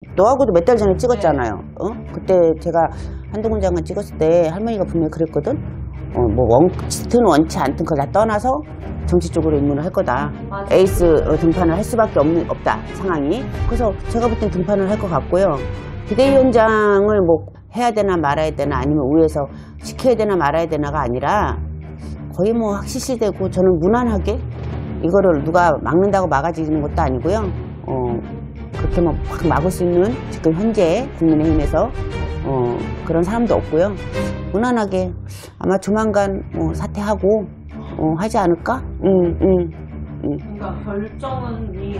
너하고도 몇 달 전에 찍었잖아요. 그때 제가 한동훈 장관 찍었을 때 할머니가 분명히 그랬거든. 뭐 원치든 원치 않든 그걸 다 떠나서 정치 쪽으로 입문을 할 거다. 맞아. 에이스 등판을 할 수밖에 없다 상황이. 그래서 제가 볼 땐 등판을 할 것 같고요. 비대위원장을 뭐 해야 되나 말아야 되나 아니면 위에서 시켜야 되나 말아야 되나가 아니라 거의 뭐 확실시되고 저는 무난하게 이거를 누가 막는다고 막아지는 것도 아니고요. 그렇게 막 막을 수 있는 지금 현재 국민의힘에서 그런 사람도 없고요. 무난하게 아마 조만간 사퇴하고 하지 않을까? 그러니까 결정은 이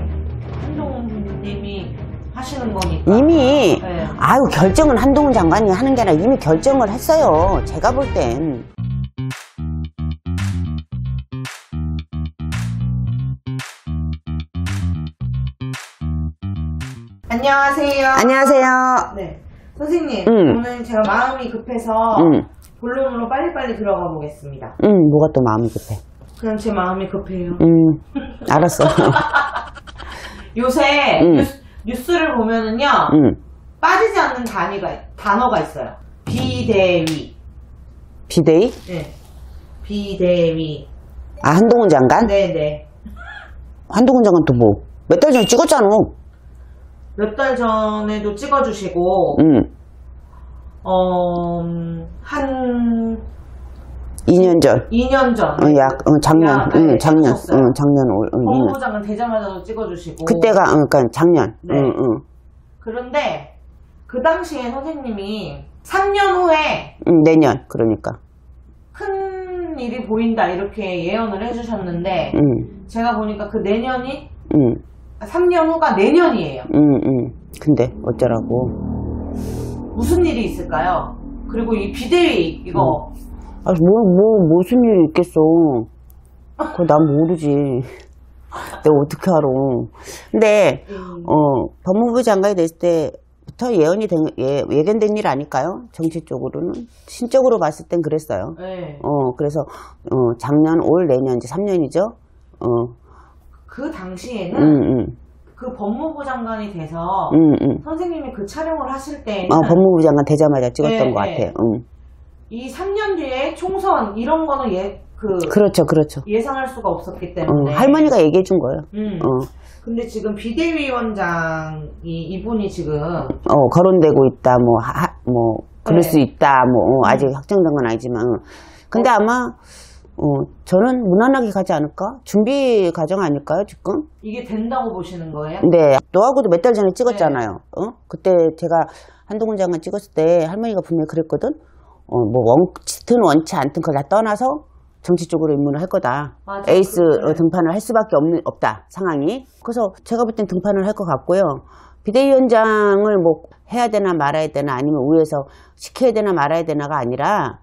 한동훈 님이 하시는 거니까. 이미 네. 아유 결정은 한동훈 장관이 하는 게 아니라 이미 결정을 했어요. 제가 볼 땐. 안녕하세요. 안녕하세요. 네. 선생님, 오늘 제가 마음이 급해서 본론으로 빨리빨리 들어가 보겠습니다. 뭐가 또 마음이 급해? 그냥 제 마음이 급해요. 알았어. 요새 뉴스를 보면은요, 빠지지 않는 단어가 있어요. 비대위. 비대위? 네. 비대위. 아, 한동훈 장관? 네네. 한동훈 장관 또 뭐? 몇 달 전에 찍었잖아. 몇 달 전에도 찍어주시고, 한 2년 전. 2년 전. 작년. 작년 올. 법무부 장관 되자마자도 찍어주시고. 그때가, 그러니까 작년. 네. 그런데, 그 당시에 선생님이 3년 후에. 내년, 그러니까. 큰 일이 보인다, 이렇게 예언을 해주셨는데, 제가 보니까 그 내년이, 3년 후가 내년이에요. 근데, 어쩌라고. 무슨 일이 있을까요? 그리고 이 비대위, 이거. 무슨 일이 있겠어. 그거 난 모르지. 내가 어떻게 알아. 근데, 법무부 장관이 됐을 때부터 예견된 일 아닐까요? 정치 쪽으로는. 신적으로 봤을 땐 그랬어요. 네. 그래서, 작년, 올, 내년, 이제 3년이죠. 그 당시에는, 그 법무부 장관이 돼서, 선생님이 그 촬영을 하실 때는. 법무부 장관 되자마자 찍었던 것 같아요. 이 3년 뒤에 총선 이런 거는 그렇죠. 예상할 수가 없었기 때문에 할머니가 얘기해 준 거예요. 근데 지금 비대위원장이 이분이 지금 거론되고 있다. 그럴 수 있다. 아직 확정된 건 아니지만. 근데 아마 저는 무난하게 가지 않을까? 준비 과정 아닐까요, 지금? 이게 된다고 보시는 거예요? 네. 너하고도 몇 달 전에 찍었잖아요. 그때 제가 한동훈 장관 찍었을 때 할머니가 분명히 그랬거든. 원치든 원치 않든 그걸 다 떠나서 정치 쪽으로 입문을 할 거다. 맞아, 에이스 등판을 할 수밖에 없다 상황이. 그래서 제가 볼 땐 등판을 할 것 같고요. 비대위원장을 뭐 해야 되나 말아야 되나 아니면 위에서 시켜야 되나 말아야 되나가 아니라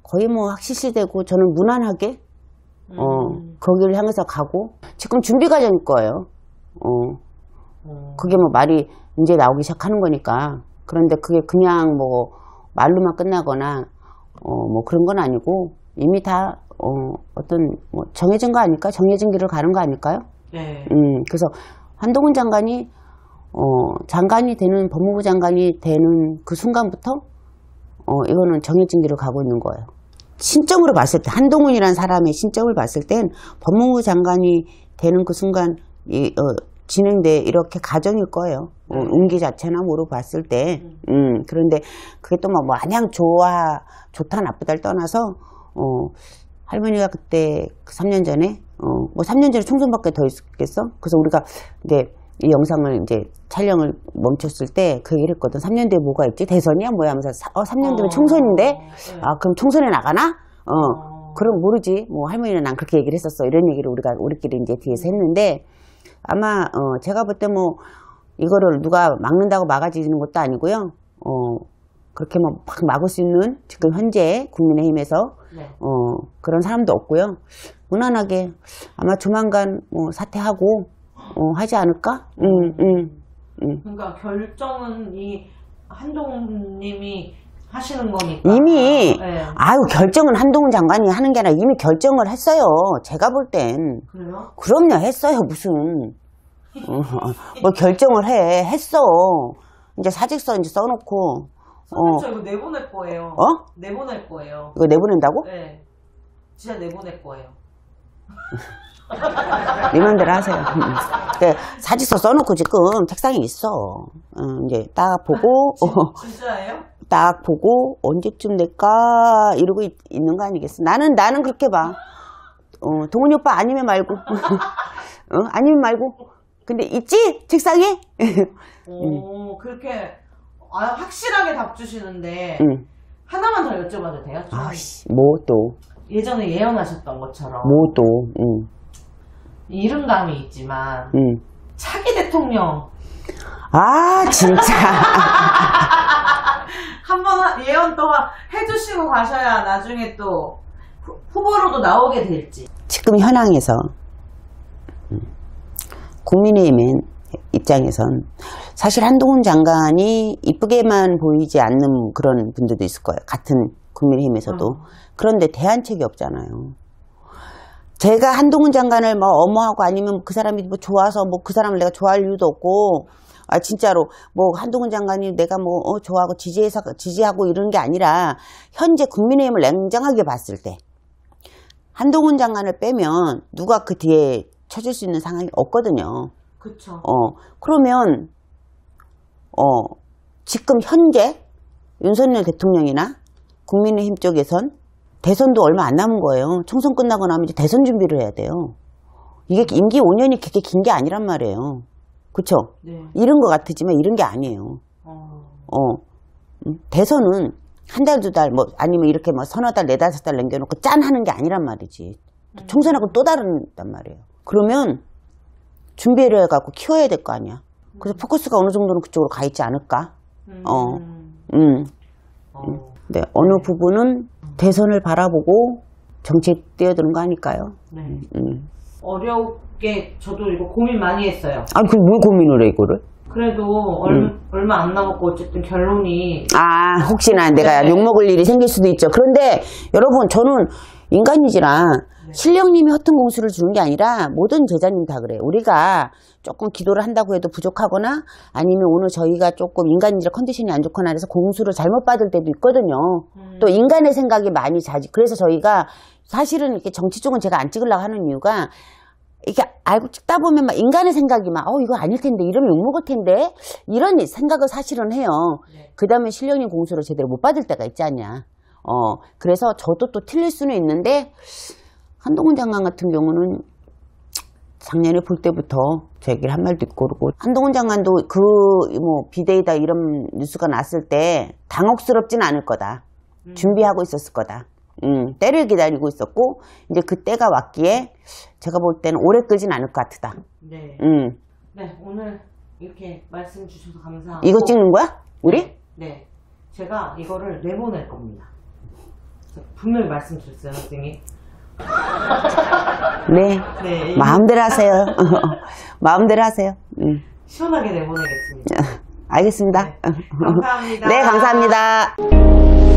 거의 뭐 확실시되고 저는 무난하게 거기를 향해서 가고 지금 준비 과정일 거예요. 그게 뭐 말이 이제 나오기 시작하는 거니까. 그런데 그게 그냥 뭐 말로만 끝나거나 뭐 그런 건 아니고 이미 다 어떤 뭐 정해진 거 아닐까? 정해진 길을 가는 거 아닐까요? 네. 그래서 한동훈 장관이 장관이 되는 법무부 장관이 되는 그 순간부터 이거는 정해진 길을 가고 있는 거예요. 신점으로 봤을 때 한동훈이라는 사람의 신점을 봤을 땐 법무부 장관이 되는 그 순간 진행돼 이렇게 가정일 거예요. 운기 자체나 뭐로 봤을 때. 그런데 그게 또 뭐 마냥 좋다 나쁘다를 떠나서 할머니가 그때 3년 전에 뭐 3년 전에 총선밖에 더 있겠어? 그래서 우리가 이제 이 영상을 이제 촬영을 멈췄을 때 그 얘기를 했거든. 3년 뒤에 뭐가 있지? 대선이야? 뭐야? 하면서 3년 뒤면 총선인데? 그럼 총선에 나가나? 그럼 모르지. 뭐 할머니는 난 그렇게 얘기를 했었어. 이런 얘기를 우리끼리 이제 뒤에서 했는데 아마 제가 볼 때 뭐 이거를 누가 막는다고 막아지는 것도 아니고요. 그렇게 막 막을 수 있는 지금 현재 국민의힘에서 그런 사람도 없고요. 무난하게 아마 조만간 사퇴하고 하지 않을까? 그러니까 결정은 이 한동훈 님이 하시는 거니까. 이미 네. 결정은 한동훈 장관이 하는 게 아니라 이미 결정을 했어요. 제가 볼 땐. 그래요? 그럼요. 했어요. 무슨 뭘 결정을 했어. 이제 사직서 이제 써놓고. 선생님, 저 이거 내보낼 거예요. 내보낼 거예요. 이거 내보낸다고? 네. 진짜 내보낼 거예요. 네 맘대로 하세요. 네, 사직서 써놓고 지금 책상에 있어. 이제 딱 보고. 진짜예요? 딱 보고 언제쯤 낼까 이러고 있는 거 아니겠어? 나는 그렇게 봐. 동훈이 오빠 아니면 말고. 아니면 말고. 근데 있지? 책상에? 그렇게 확실하게 답 주시는데 하나만 더 여쭤봐도 돼요? 아씨, 뭐 또? 예전에 예언하셨던 것처럼 뭐 또? 이른감이 있지만 차기 대통령 아 진짜 한번 예언 또 해주시고 가셔야 나중에 또 후보로도 나오게 될지. 지금 현황에서 국민의힘 입장에선 사실 한동훈 장관이 이쁘게만 보이지 않는 그런 분들도 있을 거예요. 같은 국민의힘에서도. 그런데 대안책이 없잖아요. 제가 한동훈 장관을 뭐 엄호하고 아니면 그 사람이 뭐 좋아서 뭐 그 사람을 내가 좋아할 이유도 없고, 아 진짜로 뭐 한동훈 장관이 내가 뭐 좋아하고 지지하고 이런 게 아니라 현재 국민의힘을 냉정하게 봤을 때 한동훈 장관을 빼면 누가 그 뒤에 쳐줄 수 있는 상황이 없거든요. 그렇죠. 그러면 지금 현재 윤석열 대통령이나 국민의힘 쪽에선 대선도 얼마 안 남은 거예요. 총선 끝나고 나면 이제 대선 준비를 해야 돼요. 이게 임기 5년이 그렇게 긴 게 아니란 말이에요. 그쵸? 네. 이런 것 같지만 이런 게 아니에요. 대선은 한 달, 두 달, 뭐, 아니면 이렇게 뭐 서너 달, 네다섯 달 남겨놓고 짠 하는 게 아니란 말이지. 총선하고 또 다른단 말이에요. 그러면 준비를 해갖고 키워야 될 거 아니야. 그래서 포커스가 어느 정도는 그쪽으로 가 있지 않을까? 네, 어느 부분은 대선을 바라보고 정치에 뛰어드는 거 아닐까요? 네. 어렵게 저도 이거 고민 많이 했어요. 아니, 그 뭘 고민을 해, 이거를? 그래도 얼마 안 남았고 어쨌든 결론이. 아, 혹시나 내가 욕먹을 일이 생길 수도 있죠. 그런데 여러분, 저는 인간이지라 신령님이 허튼 공수를 주는 게 아니라 모든 제자님 다 그래요. 우리가 조금 기도를 한다고 해도 부족하거나 아니면 오늘 저희가 조금 인간인지라 컨디션이 안 좋거나 해서 공수를 잘못 받을 때도 있거든요. 또 인간의 생각이 많이 자지. 그래서 저희가 사실은 이렇게 정치 쪽은 제가 안 찍으려고 하는 이유가 이렇게 알고 찍다 보면 막 인간의 생각이 막 이거 아닐 텐데 이러면 욕먹을 텐데 이런 생각을 사실은 해요. 그 다음에 신령님 공수를 제대로 못 받을 때가 있지 않냐. 그래서 저도 또 틀릴 수는 있는데 한동훈 장관 같은 경우는 작년에 볼 때부터 저 얘기를 한 말도 있고 그러고 한동훈 장관도 뭐 비대위다 이런 뉴스가 났을 때 당혹스럽진 않을 거다. 준비하고 있었을 거다. 때를 기다리고 있었고 이제 그 때가 왔기에 제가 볼 때는 오래 끌진 않을 것 같다. 네. 네, 오늘 이렇게 말씀 주셔서 감사하고. 이거 찍는 거야? 우리? 네. 제가 이거를 내보낼 겁니다. 분명히 말씀드렸어요, 선생님. 네. 네. 마음대로 하세요. 마음대로 하세요. 시원하게 내보내겠습니다. 알겠습니다. 네. 감사합니다. 네, 감사합니다.